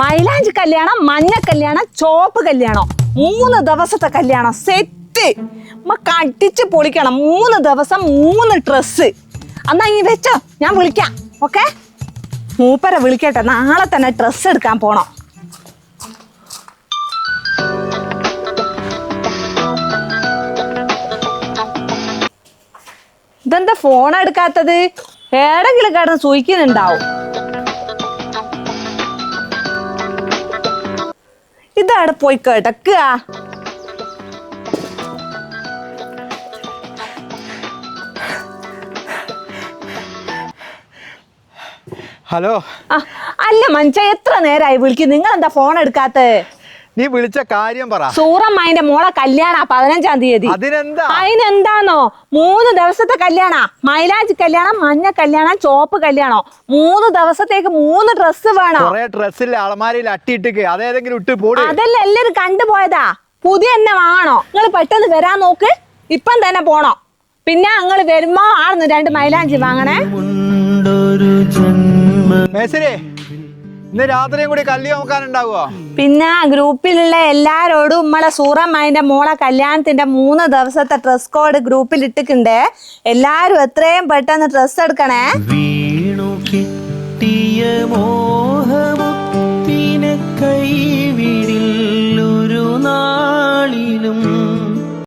മൈലാഞ്ചി കല്യാണം, മഞ്ഞ കല്യാണം, ചോപ്പ് കല്യാണം, 3 ദിവസത്തെ കല്യാണം സെറ്റ്. നമുക്ക് അടിച്ച് പൊളിക്കണം. 3 ദിവസം 3 ഡ്രസ്സ്. എന്നാ ഈ വെച്ചോ, ഞാൻ വിളിക്കാം. ഓക്കെ, മൂപ്പരെ വിളിക്കട്ടെ. നാളെ തന്നെ ഡ്രസ്സ് എടുക്കാൻ പോണം. ഇതെന്താ ഫോൺ എടുക്കാത്തത്? ഏടെങ്കിലും കിടന്ന് സൂയിക്കുന്നുണ്ടാവും. ഇതവിടെ പോയി കിടക്കുക. ഹലോ. അല്ല മനുഷ്യ, എത്ര നേരമായി വിളിക്കും? നിങ്ങൾ എന്താ ഫോൺ എടുക്കാത്ത? നീ വിളിച്ച കാര്യം പറ. സൂറമ്മന്റെ മോളെ കല്യാണ 15-ാം തീയതി. അതിനെന്താന്നോ 3 ദിവസത്തെ കല്യാണ. മൈലാഞ്ചി കല്യാണം, മഞ്ഞ കല്യാണം, ചോപ്പ് കല്യാണം. 3 ദിവസത്തേക്ക് 3 ഡ്രസ്സ് വേണം. ഡ്രസ്സിൽ അളമാരിയിൽ അട്ടിയിട്ടേക്ക് അതേതെങ്കിലും ഇട്ട് പോടി. അതെല്ലാം എല്ലാരും കണ്ടുപോയതാ. പുതിയ തന്നെ വാങ്ങണോ? നിങ്ങൾ പെട്ടെന്ന് വരാൻ നോക്ക്. ഇപ്പം തന്നെ പോണോ? പിന്നെ നിങ്ങൾ വരുമ്പോ ആർന്ന് 2 മൈലാഞ്ചി വാങ്ങണേ. ഇന്ന് രാത്രിയും കൂടി കല്ല് നോക്കാനുണ്ടാവുമോ? പിന്നെ ഗ്രൂപ്പിലുള്ള എല്ലാരോടും നമ്മളെ സൂറമ്മന്റെ മോളെ കല്യാണത്തിന്റെ 3 ദിവസത്തെ ഡ്രസ് കോഡ് ഗ്രൂപ്പിൽ ഇട്ടിട്ടുണ്ട്. എല്ലാരും എത്രയും പെട്ടെന്ന് ഡ്രസ് എടുക്കണേ. വീണു കിട്ടിയ മോഹമുത്തിനെ കൈ